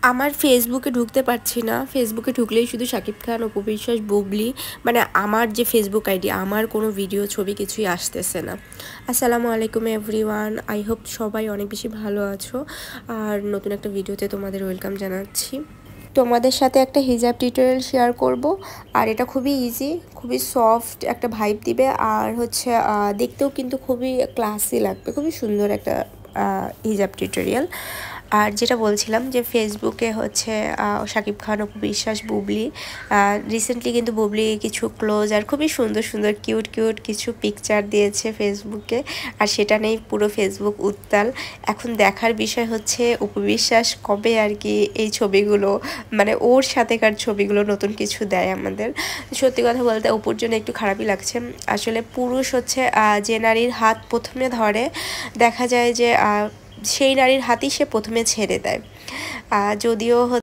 আমার ফেসবুকে ঢুকতে পারছি না। ফেসবুকে ঢুকলেই শুধু শাকিব খান, অপু বিশ্বাস, বুবলি, মানে আমার যে ফেসবুক আইডি, আমার কোনো ভিডিও ছবি কিছুই আসতেছে না। আসসালামু আলাইকুম এভরিওয়ান, আই হোপ সবাই অনেক বেশি ভালো আছো। আর নতুন একটা ভিডিওতে তোমাদের ওয়েলকাম জানাচ্ছি। তোমাদের সাথে একটা হিজাব টিউটোরিয়াল শেয়ার করব। আর এটা খুবই ইজি, খুবই সফট একটা ভাইব দিবে। আর হচ্ছে দেখতেও কিন্তু খুবই ক্লাসি লাগবে, খুবই সুন্দর একটা হিজাব টিউটোরিয়াল। আর যেটা বলছিলাম যে ফেসবুকে হচ্ছে শাকিব খান, অপু বিশ্বাস, বুবলি, রিসেন্টলি কিন্তু বুবলি কিছু ক্লোজ আর খুবই সুন্দর সুন্দর কিউট কিউট কিছু পিকচার দিয়েছে ফেসবুকে। আর সেটা নেই পুরো ফেসবুক উত্তাল। এখন দেখার বিষয় হচ্ছে অপু বিশ্বাস কবে আর কি এই ছবিগুলো, মানে ওর সাথেকার ছবিগুলো নতুন কিছু দেয় আমাদের। সত্যি কথা বলতে অপুর জন্য একটু খারাপই লাগছে। আসলে পুরুষ হচ্ছে যে নারীর হাত প্রথমে ধরে, দেখা যায় যে সেই নারীর হাতই সে প্রথমে ছেড়ে দেয়। যদিও